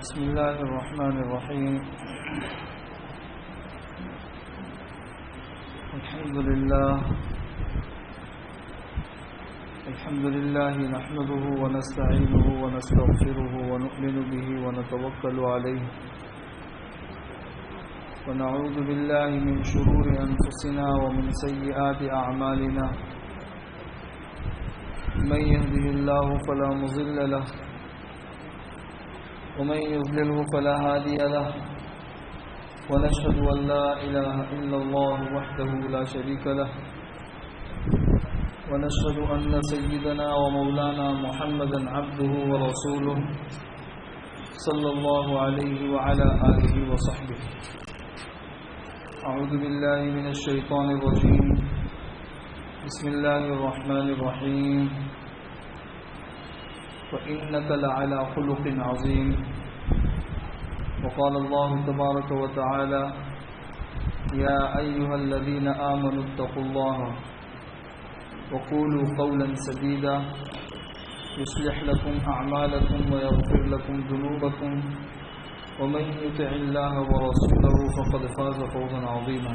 بسم الله الرحمن الرحيم. الحمد لله نحمده ونستعينه ونستغفره ونؤمن به ونتوكل عليه ونعوذ بالله من شرور أنفسنا ومن سيئات أعمالنا. من يهده الله فلا مضل له ومن يضلله فلا هادي له، ونشهد أن لا إله إلا الله وحده لا شريك له، ونشهد أن سيدنا ومولانا محمدا عبده ورسوله صلى الله عليه وعلى آله وصحبه. أعوذ بالله من الشيطان الرجيم. بسم الله الرحمن الرحيم. وإنك لعلى خلق عظيم. وقال الله تبارك وتعالى: يا أيها الذين آمنوا اتقوا الله وقولوا قولا سديدا يصلح لكم أعمالكم ويغفر لكم ذنوبكم ومن يطع الله ورسوله فقد فاز فوزا عظيما.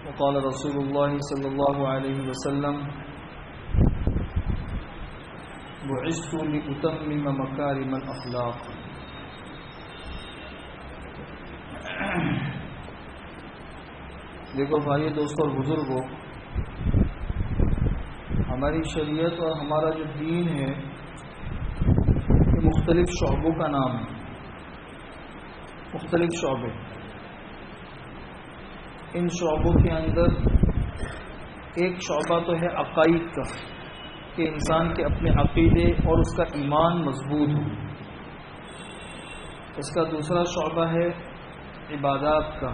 وقال رسول الله صلى الله عليه وسلم: بعثت لأتمم مكارم الأخلاق. دیکھو بھائی، دوستوں اور بزرگوں، ہماری شریعت اور ہمارا جو دین ہے یہ مختلف شعبوں کا نام ہے. مختلف شعبے، ان شعبوں کے اندر ایک شعبہ تو ہے عقائد کا، کہ انسان کے اپنے عقیدے اور اس کا ایمان مضبوط ہو. اس کا دوسرا شعبہ ہے عبادات کا،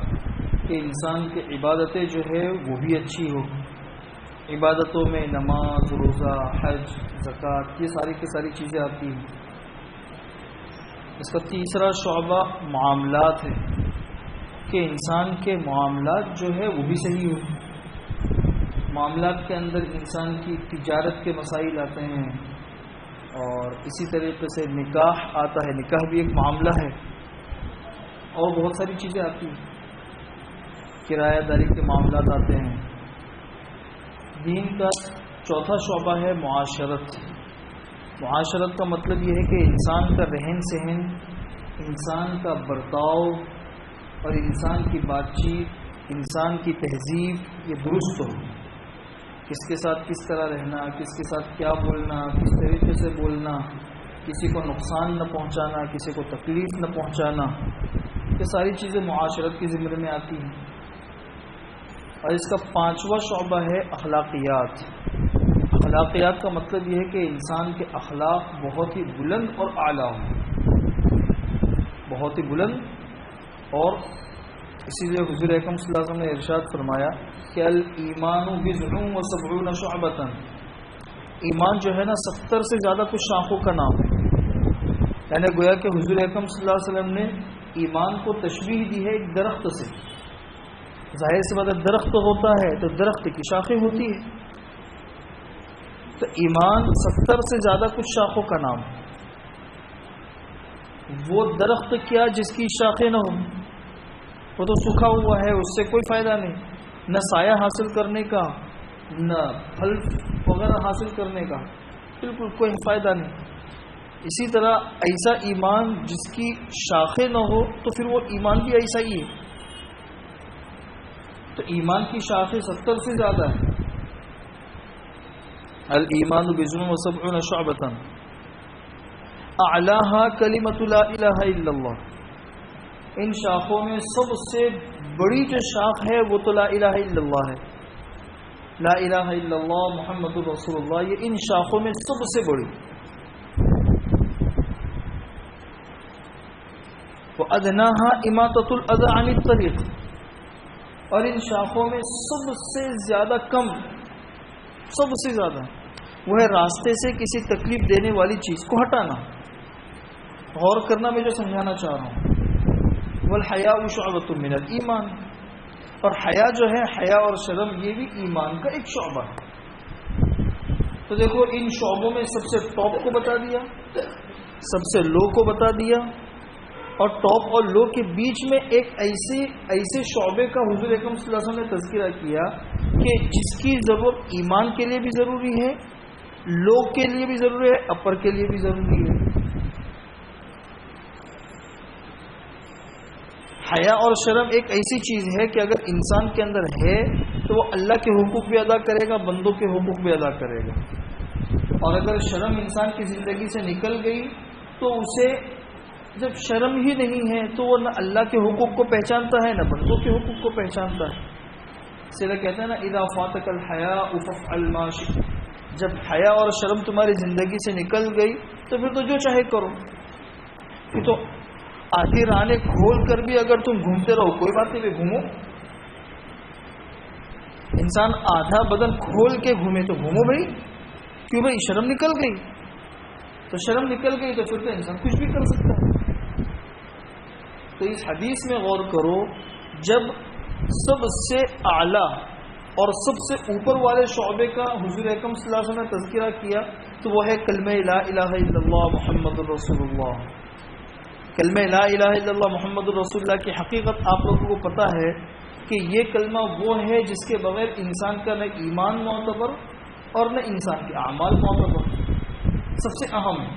کہ انسان کی عبادتیں جو ہے وہ بھی اچھی ہو. عبادتوں میں نماز، روزہ، حج، زکوٰۃ، یہ ساری کی ساری چیزیں آتی ہیں. اس کا تیسرا شعبہ معاملات ہے، کہ انسان کے معاملات جو ہے وہ بھی صحیح ہو. معاملات کے اندر انسان کی تجارت کے مسائل آتے ہیں، اور اسی طریقے سے نکاح آتا ہے. نکاح بھی ایک معاملہ ہے، اور بہت ساری چیزیں آتی ہیں. کرایہ داری کے معاملات آتے ہیں. دین کا چوتھا شعبہ ہے معاشرت. معاشرت کا مطلب یہ ہے کہ انسان کا رہن سہن، انسان کا برتاؤ اور انسان کی بات چیت، انسان کی تہذیب یہ درست ہو. کس کے ساتھ کس طرح رہنا، کس کے ساتھ کیا بولنا، کس طریقے سے بولنا، کسی کو نقصان نہ پہنچانا، کسی کو تکلیف نہ پہنچانا، یہ ساری چیزیں معاشرت کی ذمہ میں آتی ہیں. اور اس کا پانچواں شعبہ ہے اخلاقیات. اخلاقیات کا مطلب یہ ہے کہ انسان کے اخلاق بہت ہی بلند اور اعلیٰ ہوں. بہت ہی بلند. اور اسی لیے حضور اکرم صلی اللہ علیہ وسلم نے ارشاد فرمایا کہ الایمان بضع و سبعون شعبۃ. ایمان جو ہے نا 70 سے زیادہ کچھ شاخوں کا نام ہے. یعنی گویا کہ حضور اکرم صلی اللہ علیہ وسلم نے ایمان کو تشبیہ دی ہے ایک درخت سے. ظاہر سی بات ہے، درخت ہوتا ہے تو درخت کی شاخیں ہوتی ہے. تو ایمان 70 سے زیادہ کچھ شاخوں کا نام ہے. وہ درخت کیا جس کی شاخیں نہ ہوں، وہ تو سوکھا ہوا ہے، اس سے کوئی فائدہ نہیں، نہ سایہ حاصل کرنے کا، نہ پھل وغیرہ حاصل کرنے کا، بالکل کوئی فائدہ نہیں. اسی طرح ایسا ایمان جس کی شاخیں نہ ہو تو پھر وہ ایمان بھی ایسا ہی ہے. تو ایمان کی شاخیں 70 سے زیادہ ہے. الایمان بضع و سبعون شعبۃ اعلاها کلمۃ لا الہ الا اللہ. ان شاخوں میں سب سے بڑی جو شاخ ہے وہ تو لا الہ الا اللہ ہے. لا الہ الا اللہ محمد رسول اللہ، یہ ان شاخوں میں سب سے بڑی. وَأَدْنَاهَا إِمَاطَةُ الْأَذَى عَنِ الطَّرِيقِ. اور ان شاخوں میں سب سے زیادہ کم، سب سے زیادہ وہ ہے راستے سے کسی تکلیف دینے والی چیز کو ہٹانا. غور کرنا میں جو سمجھانا چاہ رہا ہوں. والحیاء شعبۃ من الایمان. اور حیا جو ہے، حیا اور شرم، یہ بھی ایمان کا ایک شعبہ ہے. تو دیکھو ان شعبوں میں سب سے ٹاپ کو بتا دیا، سب سے لو کو بتا دیا، اور ٹاپ اور لو کے بیچ میں ایک ایسے شعبے کا حضور اکرم صلی اللہ علیہ وسلم نے تذکرہ کیا کہ جس کی ضرورت ایمان کے لیے بھی ضروری ہے، لو کے لیے بھی ضروری ہے، اپر کے لیے بھی ضروری ہے۔ حیا اور شرم ایک ایسی چیز ہے کہ اگر انسان کے اندر ہے تو وہ اللہ کے حقوق بھی ادا کرے گا، بندوں کے حقوق بھی ادا کرے گا، اور اگر شرم انسان کی زندگی سے نکل گئی تو اسے جب شرم ہی نہیں ہے تو وہ نہ اللہ کے حقوق کو پہچانتا ہے نہ بندوں کے حقوق کو پہچانتا ہے۔ سیدھا کہتے ہیں نا اذا فاتک الحیاء فافعل ما شئت، جب حیا اور شرم تمہاری زندگی سے نکل گئی تو پھر تو جو چاہے کرو، پھر تو آدھی رانے کھول کر بھی اگر تم گھومتے رہو کوئی بات نہیں، بھی گھومو۔ انسان آدھا بدن کھول کے گھومے تو گھومو بھائی، کیوں بھائی؟ شرم نکل گئی، تو شرم نکل گئی تو پھر تو انسان کچھ بھی کر سکتا ہے۔ تو اس حدیث میں غور کرو، جب سب سے اعلیٰ اور سب سے اوپر والے شعبے کا حضور اکرم صلی اللہ علیہ وسلم نے تذکرہ کیا تو وہ ہے کلمہ لا الہ الا اللہ محمد الرسول اللہ۔ کلمہ لا الہ الا اللہ محمد الرسول اللہ کی حقیقت آپ لوگوں کو پتہ ہے کہ یہ کلمہ وہ ہے جس کے بغیر انسان کا نہ ایمان معتبر اور نہ انسان کے اعمال معتبر، سب سے اہم ہے۔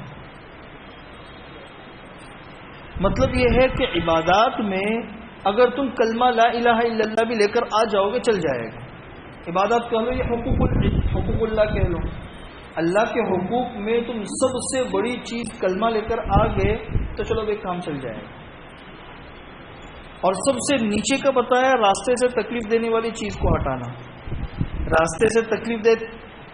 مطلب یہ ہے کہ عبادات میں اگر تم کلمہ لا الہ الا اللہ بھی لے کر آ جاؤ گے چل جائے گا۔ عبادات کہہ لو یا حقوق اللہ کہہ لو، اللہ کے حقوق میں تم سب سے بڑی چیز کلمہ لے کر آ گئے تو چلو ایک کام چل جائے گا۔ اور سب سے نیچے کا بتایا راستے سے تکلیف دینے والی چیز کو ہٹانا، راستے سے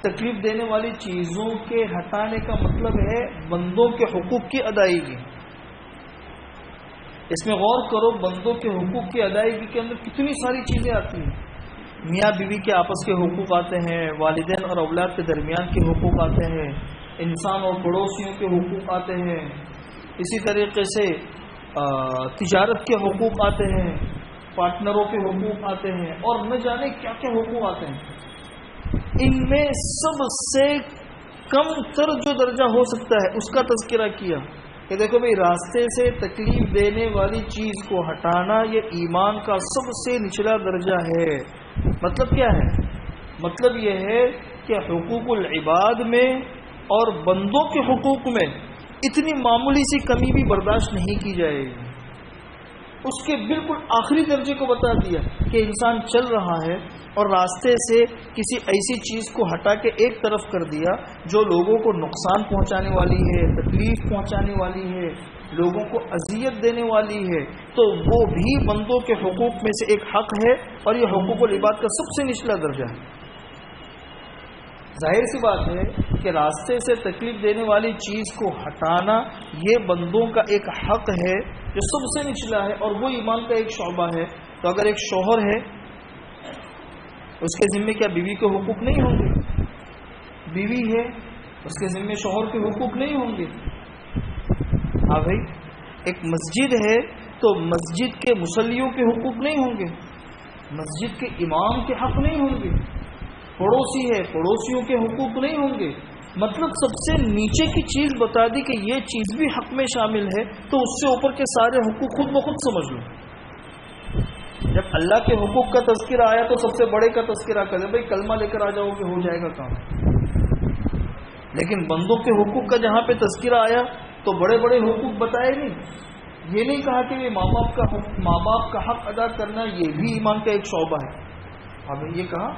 تکلیف دینے والی چیزوں کے ہٹانے کا مطلب ہے بندوں کے حقوق کی ادائیگی۔ اس میں غور کرو، بندوں کے حقوق کی ادائیگی کے اندر کتنی ساری چیزیں آتی ہیں۔ میاں بیوی کے آپس کے حقوق آتے ہیں، والدین اور اولاد کے درمیان کے حقوق آتے ہیں، انسان اور پڑوسیوں کے حقوق آتے ہیں، اسی طریقے سے تجارت کے حقوق آتے ہیں، پارٹنروں کے حقوق آتے ہیں، اور نہ جانے کیا کیا حقوق آتے ہیں۔ ان میں سب سے کم تر جو درجہ ہو سکتا ہے اس کا تذکرہ کیا کہ دیکھو بھئی راستے سے تکلیف دینے والی چیز کو ہٹانا یہ ایمان کا سب سے نچلا درجہ ہے۔ مطلب کیا ہے؟ مطلب یہ ہے کہ حقوق العباد میں اور بندوں کے حقوق میں اتنی معمولی سی کمی بھی برداشت نہیں کی جائے گی۔ اس کے بالکل آخری درجے کو بتا دیا کہ انسان چل رہا ہے اور راستے سے کسی ایسی چیز کو ہٹا کے ایک طرف کر دیا جو لوگوں کو نقصان پہنچانے والی ہے، تکلیف پہنچانے والی ہے، لوگوں کو اذیت دینے والی ہے، تو وہ بھی بندوں کے حقوق میں سے ایک حق ہے، اور یہ حقوق العباد کا سب سے نچلا درجہ ہے۔ ظاہر سی بات ہے کہ راستے سے تکلیف دینے والی چیز کو ہٹانا یہ بندوں کا ایک حق ہے جو سب سے نچلا ہے، اور وہ ایمان کا ایک شعبہ ہے۔ تو اگر ایک شوہر ہے اس کے ذمے کیا بیوی کے حقوق نہیں ہوں گے؟ بیوی ہے اس کے ذمے شوہر کے حقوق نہیں ہوں گے؟ ہاں بھائی، ایک مسجد ہے تو مسجد کے مصلیوں کے حقوق نہیں ہوں گے؟ مسجد کے امام کے حق نہیں ہوں گے؟ پڑوسی ہے پڑوسیوں کے حقوق نہیں ہوں گے؟ مطلب سب سے نیچے کی چیز بتا دی کہ یہ چیز بھی حق میں شامل ہے، تو اس سے اوپر کے سارے حقوق خود بخود سمجھ لو۔ جب اللہ کے حقوق کا تذکرہ آیا تو سب سے بڑے کا تذکرہ کرے، بھائی کلمہ لے کر آ جاؤ کہ ہو جائے گا کام۔ لیکن بندوں کے حقوق کا جہاں پہ تذکرہ آیا تو بڑے بڑے حقوق بتائے نہیں، یہ نہیں کہا کہ یہ ماں باپ کا حق ادا کرنا یہ بھی ایمان کا ایک شعبہ ہے۔ اب یہ کہا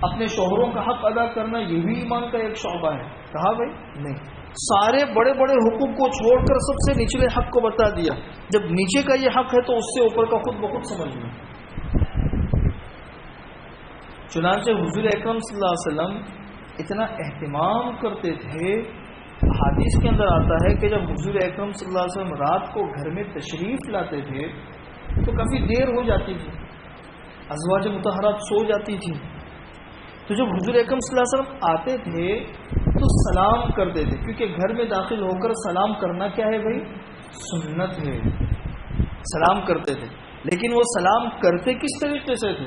اپنے شوہروں کا حق ادا کرنا یہ بھی ایمان کا ایک شعبہ ہے، کہا بھائی نہیں، سارے بڑے بڑے حقوق کو چھوڑ کر سب سے نچلے حق کو بتا دیا۔ جب نیچے کا یہ حق ہے تو اس سے اوپر کا خود بخود سمجھ لیں۔ چنانچہ حضور اکرم صلی اللہ علیہ وسلم اتنا اہتمام کرتے تھے، حدیث کے اندر آتا ہے کہ جب حضور اکرم صلی اللہ علیہ وسلم رات کو گھر میں تشریف لاتے تھے تو کافی دیر ہو جاتی تھی، ازواج مطہرات سو جاتی تھی، تو جب حضور اکرم صلی اللہ علیہ وسلم آتے تھے تو سلام کرتے تھے، کیونکہ گھر میں داخل ہو کر سلام کرنا کیا ہے بھائی؟ سنت ہے، سلام کرتے تھے۔ لیکن وہ سلام کرتے کس طریقے سے تھے؟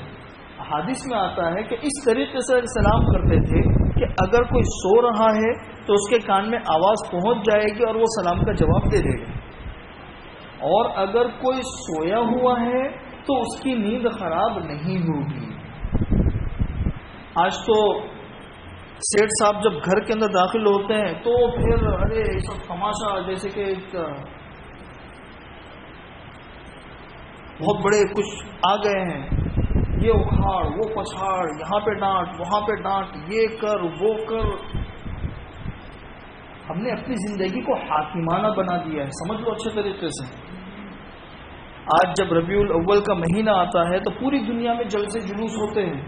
حدیث میں آتا ہے کہ اس طریقے سے سلام کرتے تھے کہ اگر کوئی سو رہا ہے تو اس کے کان میں آواز پہنچ جائے گی اور وہ سلام کا جواب دے دے گا. اور اگر کوئی سویا ہوا ہے تو اس کی نیند خراب نہیں ہوگی. آج تو سیٹھ صاحب جب گھر کے اندر داخل ہوتے ہیں تو پھر ارے سب تماشا، جیسے کہ بہت بڑے کچھ آ گئے ہیں، یہ اکھاڑ وہ پچھاڑ، یہاں پہ ڈانٹ وہاں پہ ڈانٹ، یہ کر وہ کر. ہم نے اپنی زندگی کو حاکمانہ بنا دیا ہے، سمجھ لو اچھے طریقے سے. آج جب ربیع الاول کا مہینہ آتا ہے تو پوری دنیا میں جلسے جلوس ہوتے ہیں،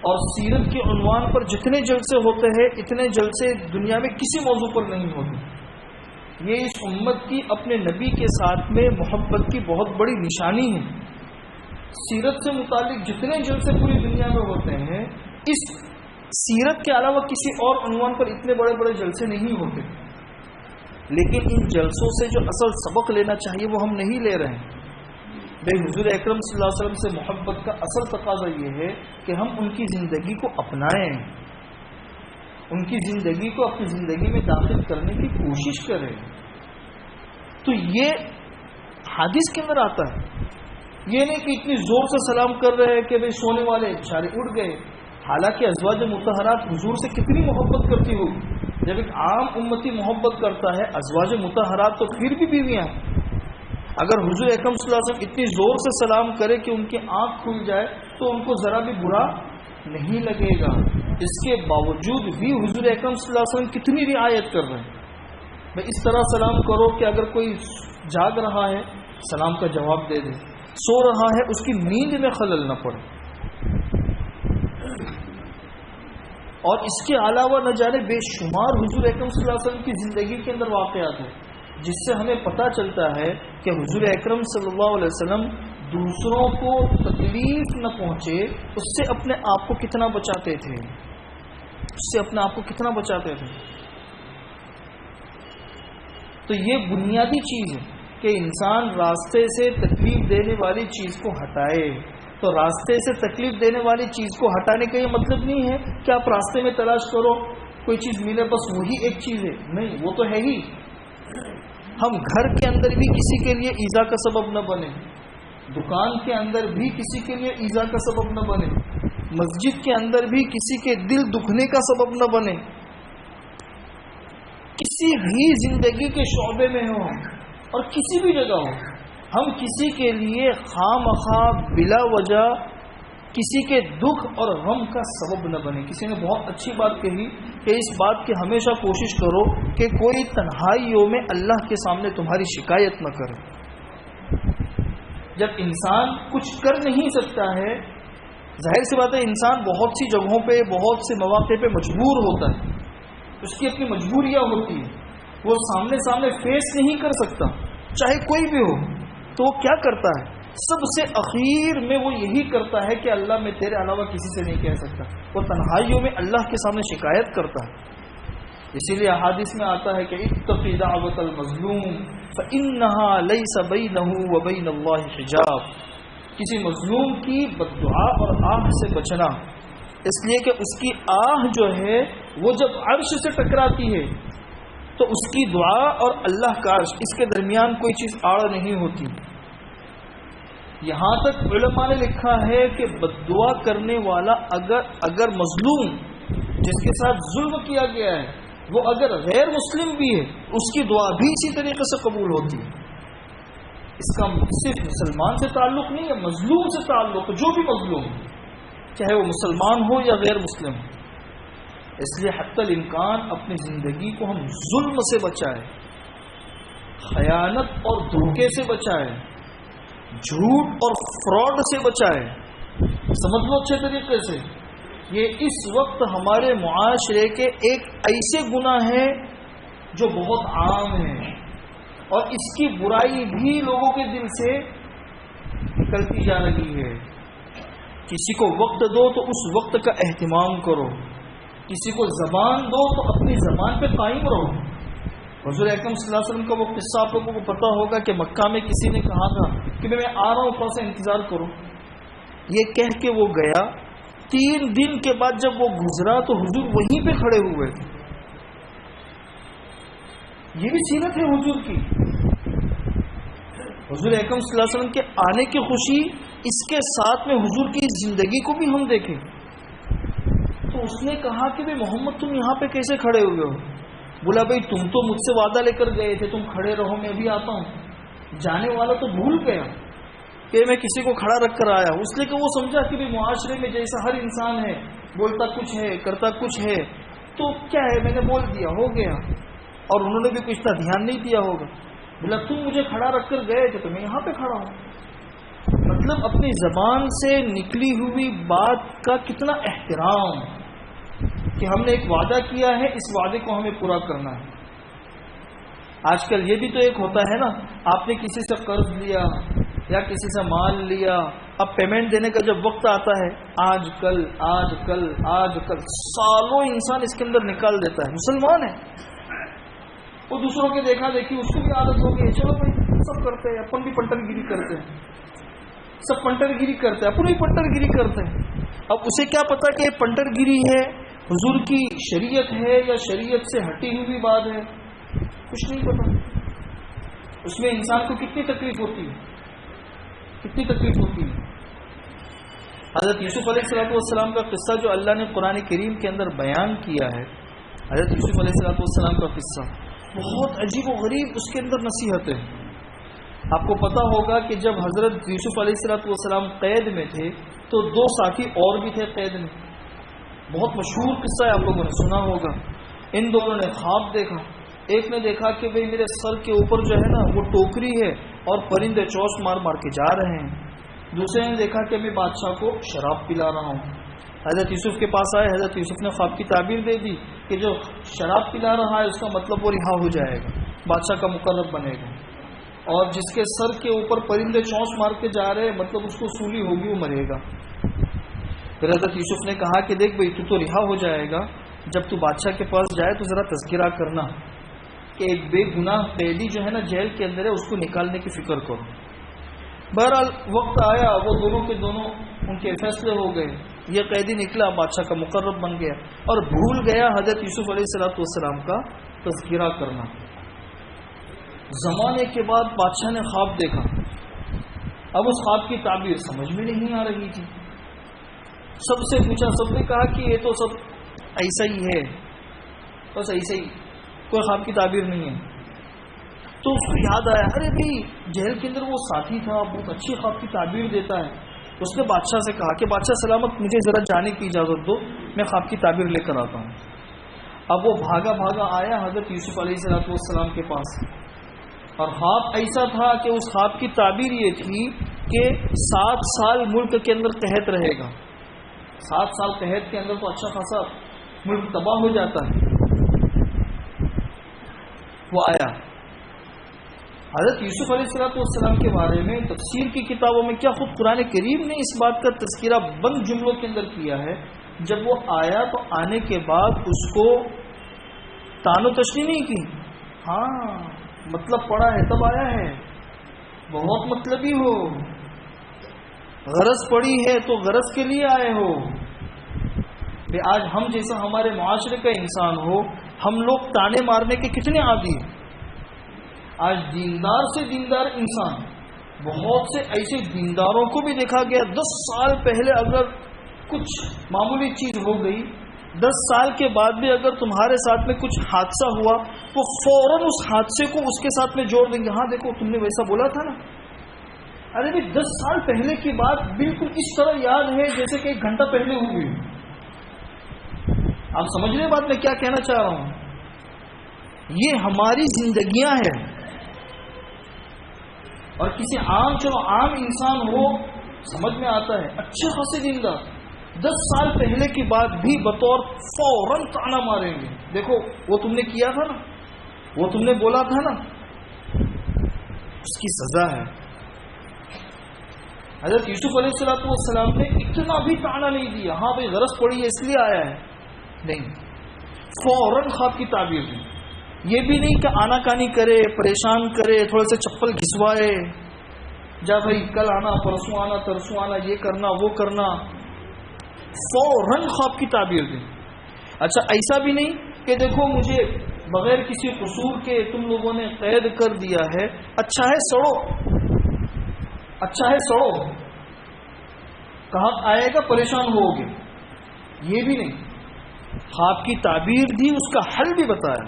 اور سیرت کے عنوان پر جتنے جلسے ہوتے ہیں اتنے جلسے دنیا میں کسی موضوع پر نہیں ہوتے. یہ اس امت کی اپنے نبی کے ساتھ میں محبت کی بہت بڑی نشانی ہے. سیرت سے متعلق جتنے جلسے پوری دنیا میں ہوتے ہیں، اس سیرت کے علاوہ کسی اور عنوان پر اتنے بڑے بڑے جلسے نہیں ہوتے. لیکن ان جلسوں سے جو اصل سبق لینا چاہیے وہ ہم نہیں لے رہے ہیں. حضور اکرم صلی اللہ علیہ وسلم سے محبت کا اصل تقاضا یہ ہے کہ ہم ان کی زندگی کو اپنائیں، ان کی زندگی کو اپنی زندگی میں داخل کرنے کی کوشش کریں. تو یہ حدیث کے اندر آتا ہے. یہ نہیں کہ اتنی زور سے سلام کر رہے ہیں کہ بھئی سونے والے بیچارے اٹھ گئے. حالانکہ ازواج مطہرات حضور سے کتنی محبت کرتی ہوگی. جب ایک عام امتی محبت کرتا ہے، ازواج مطہرات تو پھر بھی بیویاں. اگر حضور اکرم صلی اللہ علیہ وسلم اتنی زور سے سلام کرے کہ ان کی آنکھ کھل جائے تو ان کو ذرا بھی برا نہیں لگے گا. اس کے باوجود بھی حضور اکرم صلی اللہ علیہ وسلم کتنی رعایت کر رہے ہیں. بھائی اس طرح سلام کرو کہ اگر کوئی جاگ رہا ہے سلام کا جواب دے دے، سو رہا ہے اس کی نیند میں خلل نہ پڑے. اور اس کے علاوہ نہ جانے بے شمار حضور اکرم صلی اللہ علیہ وسلم کی زندگی کے اندر واقعات ہیں جس سے ہمیں پتہ چلتا ہے کہ حضور اکرم صلی اللہ علیہ وسلم دوسروں کو تکلیف نہ پہنچے اس سے اپنے آپ کو کتنا بچاتے تھے، اس سے اپنے آپ کو کتنا بچاتے تھے. تو یہ بنیادی چیز ہے کہ انسان راستے سے تکلیف دینے والی چیز کو ہٹائے. تو راستے سے تکلیف دینے والی چیز کو ہٹانے کا یہ مطلب نہیں ہے کہ آپ راستے میں تلاش کرو کوئی چیز ملے بس وہی ایک چیز ہے، نہیں، وہ تو ہے ہی. ہم گھر کے اندر بھی کسی کے لیے ایذا کا سبب نہ بنے، دکان کے اندر بھی کسی کے لیے ایذا کا سبب نہ بنے، مسجد کے اندر بھی کسی کے دل دکھنے کا سبب نہ بنے. کسی بھی زندگی کے شعبے میں ہو اور کسی بھی جگہ ہو، ہم کسی کے لیے خواہ بلا وجہ کسی کے دکھ اور غم کا سبب نہ بنے. کسی نے بہت اچھی بات کہی کہ اس بات کی ہمیشہ کوشش کرو کہ کوئی تنہائیوں میں اللہ کے سامنے تمہاری شکایت نہ کرے. جب انسان کچھ کر نہیں سکتا ہے، ظاہر سی بات ہے انسان بہت سی جگہوں پہ بہت سے مواقع پہ مجبور ہوتا ہے، اس کی اپنی مجبوریاں ہوتی ہیں، وہ سامنے فیس نہیں کر سکتا چاہے کوئی بھی ہو. تو وہ کیا کرتا ہے؟ سب سے اخیر میں وہ یہی کرتا ہے کہ اللہ میں تیرے علاوہ کسی سے نہیں کہہ سکتا. وہ تنہائیوں میں اللہ کے سامنے شکایت کرتا ہے. اسی لیے احادیث میں آتا ہے کہ اتقی دعوت المظلوم فإنها ليس بينه وبين الله حجاب. کسی مظلوم کی بددعا اور آہ سے بچنا، اس لیے کہ اس کی آہ جو ہے وہ جب عرش سے ٹکراتی ہے تو اس کی دعا اور اللہ کا عرش اس کے درمیان کوئی چیز آڑ نہیں ہوتی. یہاں تک علماء نے لکھا ہے کہ بددعا کرنے والا اگر مظلوم جس کے ساتھ ظلم کیا گیا ہے وہ اگر غیر مسلم بھی ہے اس کی دعا بھی اسی طریقے سے قبول ہوتی ہے. اس کا صرف مسلمان سے تعلق نہیں ہے، مظلوم سے تعلق، جو بھی مظلوم چاہے وہ مسلمان ہو یا غیر مسلم ہو. اس لیے حتی الامکان اپنی زندگی کو ہم ظلم سے بچائیں، خیانت اور دھوکے سے بچائیں، جھوٹ اور فراڈ سے بچائیں. سمجھ لو اچھے طریقے سے، یہ اس وقت ہمارے معاشرے کے ایک ایسے گناہ ہیں جو بہت عام ہیں، اور اس کی برائی بھی لوگوں کے دل سے نکلتی جا رہی ہے. کسی کو وقت دو تو اس وقت کا اہتمام کرو، کسی کو زبان دو تو اپنی زبان پہ قائم رہو. حضور اکرم صلی اللہ علیہ وسلم کا وہ قصہ آپ لوگوں کو پتا ہوگا کہ مکہ میں کسی نے کہا تھا کہ میں آ رہا ہوں، اوپر سے انتظار کرو. یہ کہہ کے وہ گیا. 3 دن کے بعد جب وہ گزرا تو حضور وہیں پہ کھڑے ہوئے تھے. یہ بھی سیرت ہے حضور کی. حضور اکرم صلی اللہ علیہ وسلم کے آنے کی خوشی، اس کے ساتھ میں حضور کی زندگی کو بھی ہم دیکھیں تو اس نے کہا کہ بھائی محمد تم یہاں پہ کیسے کھڑے ہوئے ہو؟ بولا بھائی تم تو مجھ سے وعدہ لے کر گئے تھے تم کھڑے رہو میں بھی آتا ہوں. جانے والا تو بھول گیا کہ میں کسی کو کھڑا رکھ کر آیا ہوں، اس لیے کہ وہ سمجھا کہ بھائی معاشرے میں جیسا ہر انسان ہے، بولتا کچھ ہے کرتا کچھ ہے، تو کیا ہے میں نے بول دیا ہو گیا، اور انہوں نے بھی کچھ اتنا دھیان نہیں دیا ہوگا. بولا تم مجھے کھڑا رکھ کر گئے تھے تو میں یہاں پہ کھڑا ہوں. مطلب اپنی زبان سے نکلی ہوئی بات کا کتنا احترام کہ ہم نے ایک وعدہ کیا ہے، اس وعدے کو ہمیں پورا کرنا ہے. آج کل یہ بھی تو ایک ہوتا ہے نا، آپ نے کسی سے قرض لیا یا کسی سے مال لیا، اب پیمنٹ دینے کا جب وقت آتا ہے آج کل آج کل آج کل سالوں انسان اس کے اندر نکال دیتا ہے. مسلمان ہے وہ دوسروں کے دیکھا دیکھی اس کو بھی عادت ہو گئی، چلو بھائی سب کرتے ہیں، اپن بھی پنٹر گیری کرتے ہیں، سب پنٹر گیری کرتے ہیں، اپن بھی پنٹر گیری کرتے ہیں. اب اسے کیا پتا کہ یہ پنٹر گیری ہے، حضور کی شریعت ہے یا شریعت سے ہٹی ہوئی بات ہے، کچھ نہیں پتا. اس میں انسان کو کتنی تکلیف ہوتی ہے، کتنی تکلیف ہوتی ہے. حضرت یوسف علیہ السلام کا قصہ جو اللہ نے قرآن کریم کے اندر بیان کیا ہے، حضرت یوسف علیہ السلام کا قصہ بہت عجیب و غریب، اس کے اندر نصیحتیں. آپ کو پتا ہوگا کہ جب حضرت یوسف علیہ السلام قید میں تھے تو دو ساتھی اور بھی تھے قید میں. بہت مشہور قصہ ہے، آپ لوگوں نے سنا ہوگا. ان دونوں نے خواب دیکھا. ایک نے دیکھا کہ بھئی میرے سر کے اوپر جو ہے نا وہ ٹوکری ہے اور پرندے چوس مار مار کے جا رہے ہیں. دوسرے نے دیکھا کہ میں بادشاہ کو شراب پلا رہا ہوں. حضرت یوسف کے پاس آئے، حضرت یوسف نے خواب کی تعبیر دے دی کہ جو شراب پلا رہا ہے اس کا مطلب وہ رہا ہو جائے گا، بادشاہ کا مقرب بنے گا، اور جس کے سر کے اوپر پرندے چونچ مار کے جا رہے ہیں مطلب اس کو سولی ہوگی، وہ مرے گا. پھر حضرت یوسف نے کہا کہ دیکھ بھائی تو رہا ہو جائے گا، جب تو بادشاہ کے پاس جائے تو ذرا تذکرہ کرنا کہ ایک بے گناہ قیدی جو ہے نا جیل کے اندر ہے اس کو نکالنے کی فکر کرو. بہرحال وقت آیا، وہ دونوں کے دونوں ان کے فیصلے ہو گئے. یہ قیدی نکلا، بادشاہ کا مقرب بن گیا، اور بھول گیا حضرت یوسف علیہ السلام کا تذکرہ کرنا. زمانے کے بعد بادشاہ نے خواب دیکھا. اب اس خواب کی تعبیر سمجھ میں نہیں آ رہی تھی. سب سے پوچھا، سب نے کہا کہ یہ تو سب ایسا ہی ہے، بس ایسا ہی، کوئی خواب کی تعبیر نہیں ہے. تو اس کو یاد آیا، ارے بھائی جیل کے اندر وہ ساتھی تھا، بہت اچھی خواب کی تعبیر دیتا ہے. اس نے بادشاہ سے کہا کہ بادشاہ سلامت مجھے ذرا جانے کی اجازت دو، میں خواب کی تعبیر لے کر آتا ہوں. اب وہ بھاگا بھاگا آیا حضرت یوسف علیہ السلام کے پاس، اور خواب ایسا تھا کہ اس خواب کی تعبیر یہ تھی کہ 7 سال ملک کے اندر قحط رہے گا. 7 سال قحط کے اندر تو اچھا خاصا ملک تباہ ہو جاتا ہے. وہ آیا حضرت یوسف علیہ السلام کے بارے میں تفسیر کی کتابوں میں، کیا خود قرآن کریم نے اس بات کا تذکرہ بند جملوں کے اندر کیا ہے. جب وہ آیا تو آنے کے بعد اس کو تان و تشنی نہیں کی، ہاں مطلب پڑا ہے تب آیا ہے، بہت مطلبی ہو، غرض پڑی ہے تو غرض کے لیے آئے ہو. آج ہم جیسا ہمارے معاشرے کا انسان ہو، ہم لوگ تانے مارنے کے کتنے عادی ہیں. آج دیندار سے دیندار انسان، بہت سے ایسے دینداروں کو بھی دیکھا گیا 10 سال پہلے اگر کچھ معمولی چیز ہو گئی، 10 سال کے بعد بھی اگر تمہارے ساتھ میں کچھ حادثہ ہوا وہ فوراً اس حادثے کو اس کے ساتھ میں جوڑ دیں گے. ہاں دیکھو تم نے ویسا بولا تھا نا. ارے بھی 10 سال پہلے کی بات بالکل اس طرح یاد ہے جیسے کہ 1 گھنٹہ پہلے ہوئی. آپ سمجھ رہے بات میں کیا کہنا چاہ رہا ہوں؟ یہ ہماری زندگیاں ہیں. اور کسی عام، چلو عام انسان ہو سمجھ میں آتا ہے، اچھے خاصے دیندار 10 سال پہلے کی بات بھی بطور فوراً تانا ماریں گے. دیکھو وہ تم نے کیا تھا نا، وہ تم نے بولا تھا نا، اس کی سزا ہے. حضرت یوسف علیہ السلام نے اتنا بھی تانا نہیں دیا، ہاں بھائی غرض پڑی ہے اس لیے آیا ہے، نہیں، فوراً خواب کی تعبیر دی. یہ بھی نہیں کہ آنا کانی کرے، پریشان کرے، تھوڑے سے چپل گھسوائے، جا بھائی کل آنا، پرسوں آنا، ترسوں آنا، یہ کرنا وہ کرنا. فوراً خواب کی تعبیر دی. اچھا ایسا بھی نہیں کہ دیکھو مجھے بغیر کسی قصور کے تم لوگوں نے قید کر دیا ہے، اچھا ہے سڑو، اچھا ہے سڑو، کہاں آئے گا پریشان ہوگے، یہ بھی نہیں، خواب کی تعبیر دی، اس کا حل بھی بتایا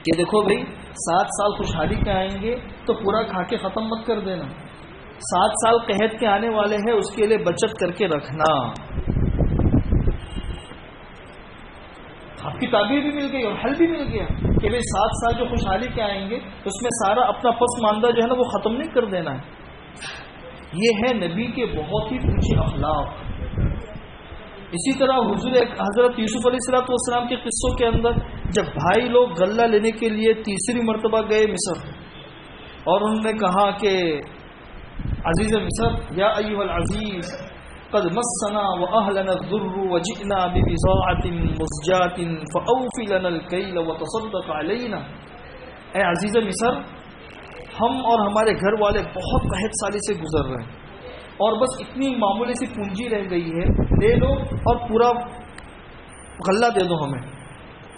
کہ دیکھو بھائی 7 سال خوشحالی کے آئیں گے تو پورا کھا کے ختم مت کر دینا، 7 سال قحط کے آنے والے ہیں، اس کے لیے بچت کر کے رکھنا۔ آپ کی تعبیر بھی مل گئی اور حل بھی مل گیا کہ بھائی 7 سال جو خوشحالی کے آئیں گے اس میں سارا اپنا پسماندہ جو ہے نا وہ ختم نہیں کر دینا ہے۔ یہ ہے نبی کے بہت ہی اونچے اخلاق۔ اسی طرح حضرت یوسف علیہ السلام کے قصوں کے اندر جب بھائی لوگ غلہ لینے کے لیے تیسری مرتبہ گئے مصر، اور انہوں نے کہا کہ عزیز مصر یا ایھا العزیز قد مسنا واهلنا الضر وجئنا ببضاعة مزجاة فاوف لنا الكيل وتصدق علينا۔ اے عزیز مصر، ہم اور ہمارے گھر والے بہت قحط سالی سے گزر رہے ہیں اور بس اتنی معمولی سی پونجی رہ گئی ہے، لے لو اور پورا غلہ دے دو، ہمیں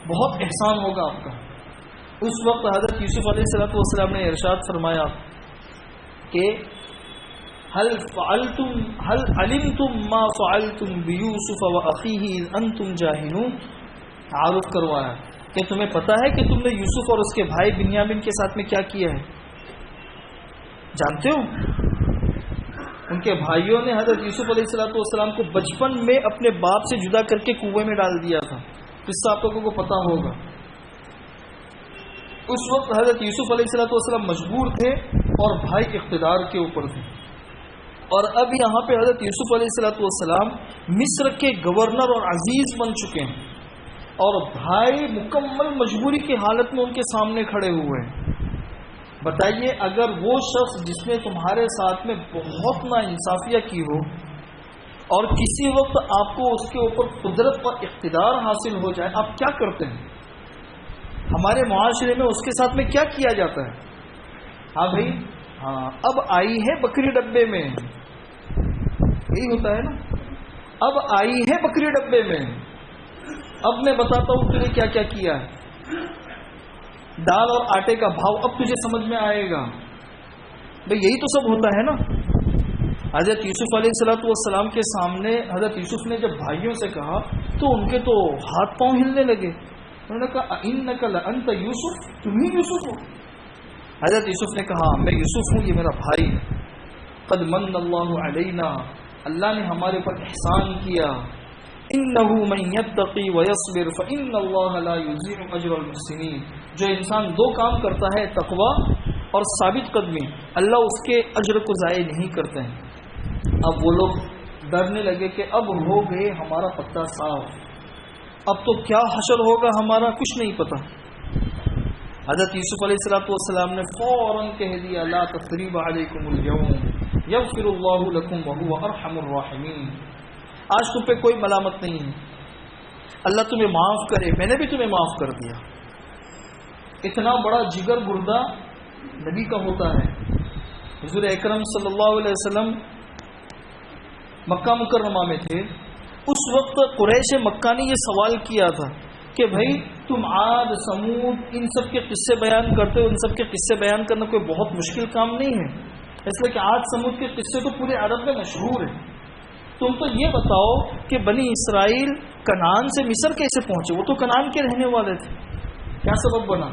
بہت احسان ہوگا آپ کا۔ اس وقت حضرت یوسف علیہ السلام نے ارشاد فرمایا کہ هل علمتم ما فعلتم بيوسف واخيه اذ انتم جاهلون، تعارف کروایا کہ تمہیں پتہ ہے کہ تم نے یوسف اور اس کے بھائی بنیامین کے ساتھ میں کیا کیا ہے، جانتے ہو؟ ان کے بھائیوں نے حضرت یوسف علیہ السلام کو بچپن میں اپنے باپ سے جدا کر کے کنویں میں ڈال دیا تھا، قصہ آپ لوگوں کو پتہ ہوگا۔ اس وقت حضرت یوسف علیہ السلام مجبور تھے اور بھائی اقتدار کے اوپر تھے، اور اب یہاں پہ حضرت یوسف علیہ السلام مصر کے گورنر اور عزیز بن چکے ہیں اور بھائی مکمل مجبوری کی حالت میں ان کے سامنے کھڑے ہوئے ہیں۔ بتائیے اگر وہ شخص جس نے تمہارے ساتھ میں بہت ناانصافیاں کی ہو اور کسی وقت آپ کو اس کے اوپر قدرت اور اقتدار حاصل ہو جائے، آپ کیا کرتے ہیں؟ ہمارے معاشرے میں اس کے ساتھ میں کیا کیا جاتا ہے؟ ہاں بھائی، ہاں اب آئی ہے بکری ڈبے میں، یہی ہوتا ہے نا، اب آئی ہے بکری ڈبے میں، اب میں بتاتا ہوں تجھے کیا کیا کیا ہے، دال اور آٹے کا بھاؤ اب تجھے سمجھ میں آئے گا۔ بھئی یہی تو سب ہوتا ہے نا۔ حضرت یوسف علیہ السلام کے سامنے حضرت یوسف نے جب بھائیوں سے کہا تو ان کے تو ہاتھ پاؤں ہلنے لگے، انہوں نے کہا اِنَّکَ لَأَنْتَ یوسف، تم ہی یوسف ہو؟ حضرت یوسف نے کہا میں یوسف ہوں، یہ میرا بھائی ہے۔ قد من اللہ علینا، اللہ نے ہمارے پر احسان کیا۔ انہ من یتقی ویصبر فان اللہ لا یضیع اجر المحسنین، جو انسان 2 کام کرتا ہے، تقوی اور ثابت قدمی، اللہ اس کے اجر کو ضائع نہیں کرتے ہیں۔ اب وہ لوگ ڈرنے لگے کہ اب ہو گئے ہمارا پتہ صاف، اب تو کیا حشر ہوگا ہمارا کچھ نہیں پتا۔ حضرت یوسف علیہ السلام نے فوراً کہہ دیا لا تثریب علیکم اليوم یغفر اللہ لکم وہو ارحم الراحمین، آج تم پہ کوئی ملامت نہیں ہے، اللہ تمہیں معاف کرے، میں نے بھی تمہیں معاف کر دیا۔ اتنا بڑا جگر گردہ نبی کا ہوتا ہے۔ حضور اکرم صلی اللہ علیہ وسلم مکہ مکرمہ میں تھے، اس وقت قریش مکہ نے یہ سوال کیا تھا کہ بھائی تم عاد سمود ان سب کے قصے بیان کرتے ہو، ان سب کے قصے بیان کرنا کوئی بہت مشکل کام نہیں ہے، اس لیے کہ عاد سمود کے قصے تو پورے عرب میں مشہور ہیں، تم تو یہ بتاؤ کہ بنی اسرائیل کنعان سے مصر کیسے پہنچے؟ وہ تو کنعان کے رہنے والے تھے، کیا سبب بنا؟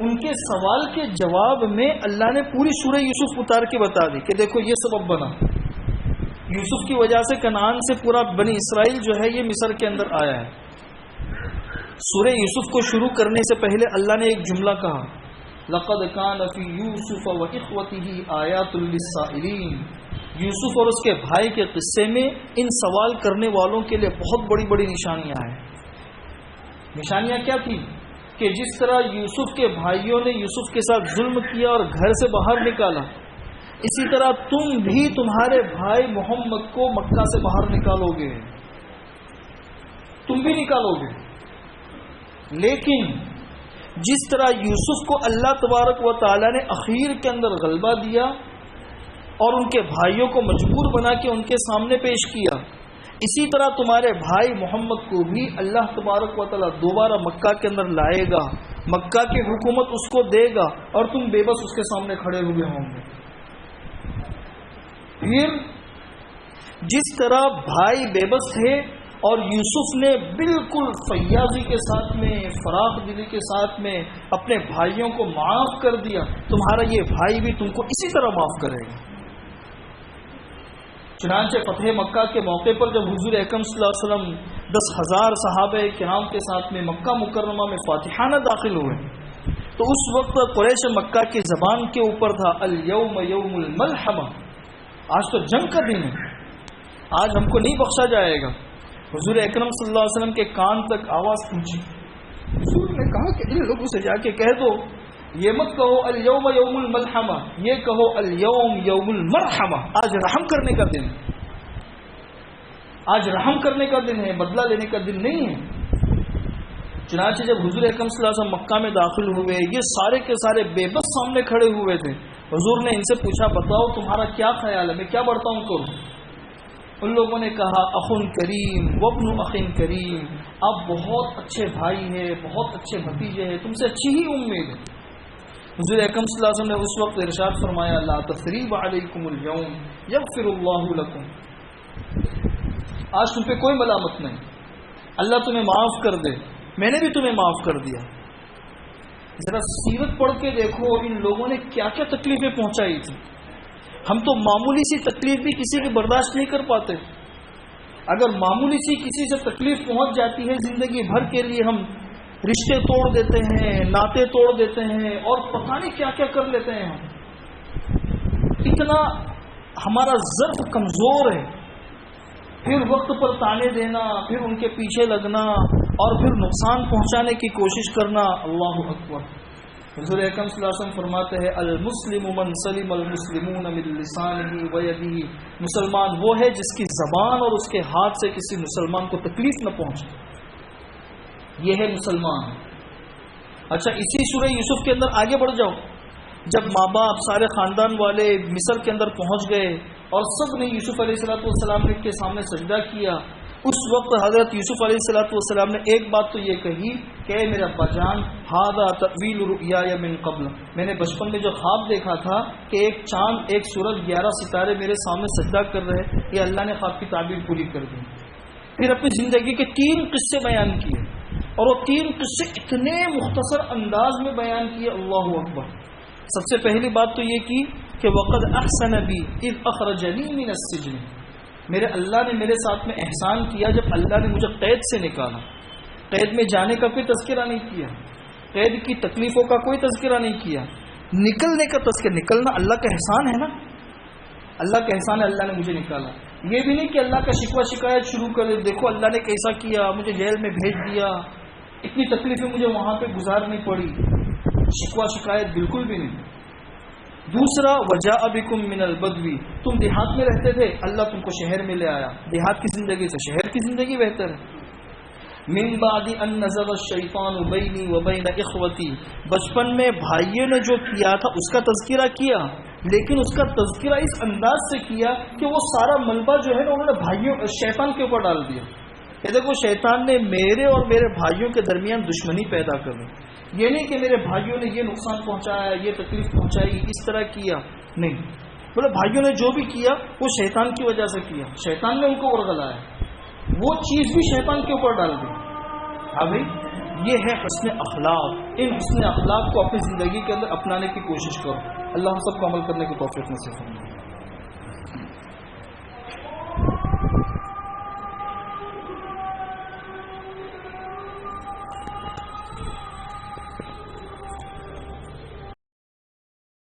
ان کے سوال کے جواب میں اللہ نے پوری سورہ یوسف اتار کے بتا دی کہ دیکھو یہ سبب بنا، یوسف کی وجہ سے کنعان سے پورا بنی اسرائیل جو ہے یہ مصر کے اندر آیا ہے۔ سورہ یوسف کو شروع کرنے سے پہلے اللہ نے ایک جملہ کہا لَقَدْ كَانَ فِي يُوسُفَ وَإِخْوَتِهِ آيَاتٌ لِلسَّائِلِينَ، یوسف اور اس کے بھائی کے قصے میں ان سوال کرنے والوں کے لیے بہت بڑی بڑی نشانیاں ہیں۔ نشانیاں کیا تھی؟ کہ جس طرح یوسف کے بھائیوں نے یوسف کے ساتھ ظلم کیا اور گھر سے باہر نکالا، اسی طرح تم بھی تمہارے بھائی محمد کو مکہ سے باہر نکالو گے، تم بھی نکالو گے۔ لیکن جس طرح یوسف کو اللہ تبارک و تعالی نے اخیر کے اندر غلبہ دیا اور ان کے بھائیوں کو مجبور بنا کے ان کے سامنے پیش کیا، اسی طرح تمہارے بھائی محمد کو بھی اللہ تبارک و تعالیٰ دوبارہ مکہ کے اندر لائے گا، مکہ کی حکومت اس کو دے گا اور تم بے بس اس کے سامنے کھڑے ہوئے ہوں گے۔ پھر جس طرح بھائی بے بس تھے اور یوسف نے بالکل فیاضی کے ساتھ میں، فراخ دلی کے ساتھ میں اپنے بھائیوں کو معاف کر دیا، تمہارا یہ بھائی بھی تم کو اسی طرح معاف کرے گا۔ چنانچہ فتح مکہ کے موقع پر جب حضور اکرم صلی اللہ علیہ وسلم 10,000 صحابہ کرام کے ساتھ میں مکہ مکرمہ میں فاتحانہ داخل ہوئے تو اس وقت قریش مکہ کی زبان کے اوپر تھا الیوم یوم الملحمہ، آج تو جنگ کا دن ہے، آج ہم کو نہیں بخشا جائے گا۔ حضور اکرم صلی اللہ علیہ وسلم کے کان تک آواز پہنچی، حضور نے کہا کہ ان لوگوں سے جا کے کہہ دو یہ مت کہو الیوم یوم الملحمہ، یہ کہو الیوم یوم المرحمہ، آج رحم کرنے کا دن، آج رحم کرنے کا دن ہے، بدلہ لینے کا دن نہیں ہے۔ چنانچہ جب حضور اکرم صلی اللہ علیہ وسلم مکہ میں داخل ہوئے، یہ سارے کے سارے بے بس سامنے کھڑے ہوئے تھے۔ حضور نے ان سے پوچھا بتاؤ تمہارا کیا خیال ہے، میں کیا برتاؤں کروں؟ ان لوگوں نے کہا اخن کریم وابن اخن کریم، آپ بہت اچھے بھائی ہیں، بہت اچھے بھتیجے ہیں، تم سے اچھی ہی امید ہے۔ حضور اکرم صلی اللہ علیہ وسلم نے اس وقت ارشاد فرمایا لا تثریب علیکم اليوم یغفر اللہ لکم، آج تم پہ کوئی ملامت نہیں، اللہ تمہیں معاف کر دے، میں نے بھی تمہیں معاف کر دیا۔ ذرا سیرت پڑھ کے دیکھو ان لوگوں نے کیا کیا تکلیفیں پہنچائی تھی۔ ہم تو معمولی سی تکلیف بھی کسی کی برداشت نہیں کر پاتے، اگر معمولی سی کسی سے تکلیف پہنچ جاتی ہے زندگی بھر کے لیے ہم رشتے توڑ دیتے ہیں، ناطے توڑ دیتے ہیں اور پتہ نہیں کیا کیا کر لیتے ہیں۔ ہم اتنا ہمارا ظرف کمزور ہے، پھر وقت پر تانے دینا، پھر ان کے پیچھے لگنا اور پھر نقصان پہنچانے کی کوشش کرنا، اللہ اکبر۔ حضور اکرم صلی اللہ علیہ وسلم فرماتے ہیں المسلم من سلم المسلمون من لسانہ ویدہ، مسلمان وہ ہے جس کی زبان اور اس کے ہاتھ سے کسی مسلمان کو تکلیف نہ پہنچے، یہ ہے مسلمان۔ اچھا اسی سورہ یوسف کے اندر آگے بڑھ جاؤ، جب ماں باپ سارے خاندان والے مصر کے اندر پہنچ گئے اور سب نے یوسف علیہ السلام کے سامنے سجدہ کیا، اس وقت حضرت یوسف علیہ السلام نے ایک بات تو یہ کہی کہ اے میرا ابا جان ھذا تأویل رؤیایا من قبل، میں نے بچپن میں جو خواب دیکھا تھا کہ ایک چاند ایک سورج 11 ستارے میرے سامنے سجدہ کر رہے، یہ اللہ نے خواب کی تعبیر پوری کر دی۔ پھر اپنی زندگی کے 3 قصے بیان کیے اور وہ 3 قصے اتنے مختصر انداز میں بیان کیے، اللہ اکبر۔ سب سے پہلی بات تو یہ کی کہ وقد احسن بی اذ اخرجنی من السجن، میرے اللہ نے میرے ساتھ میں احسان کیا جب اللہ نے مجھے قید سے نکالا۔ قید میں جانے کا کوئی تذکرہ نہیں کیا، قید کی تکلیفوں کا کوئی تذکرہ نہیں کیا، نکلنے کا تذکرہ، نکلنا اللہ کا احسان ہے نا، اللہ کا احسان ہے، اللہ نے مجھے نکالا۔ یہ بھی نہیں کہ اللہ کا شکوہ شکایت شروع کر دے، دیکھو اللہ نے کیسا کیا، مجھے جیل میں بھیج دیا، اتنی تکلیفیں مجھے وہاں پہ گزارنی پڑی، شکوہ شکایت بالکل بھی نہیں۔ دوسرا وجاء بکم من البدوی، تم دیہات میں رہتے تھے، اللہ تم کو شہر میں لے آیا، دیہات کی زندگی سے شہر کی زندگی بہتر ہے۔ من بعد ان نزغ الشیطان بینی وبین اخوتی، بچپن میں بھائیوں نے جو کیا تھا اس کا تذکرہ کیا، لیکن اس کا تذکرہ اس انداز سے کیا کہ وہ سارا ملبہ جو ہے نا انہوں نے بھائیوں شیطان کے اوپر ڈال دیا کہ دیکھو شیطان نے میرے اور میرے بھائیوں کے درمیان دشمنی پیدا کر دی، یہ نہیں کہ میرے بھائیوں نے یہ نقصان پہنچایا، یہ تکلیف پہنچائی، اس طرح کیا نہیں، بولے بھائیوں نے جو بھی کیا وہ شیطان کی وجہ سے کیا، شیطان نے ان کو ورغلایا، وہ چیز بھی شیطان کے اوپر ڈال دی۔ ہاں بھائی یہ ہے حسن اخلاق، ان حسن اخلاق کو اپنی زندگی کے اندر اپنانے کی کوشش کرو، اللہ ہم سب کو عمل کرنے کی توفیق نصیب فرمائے۔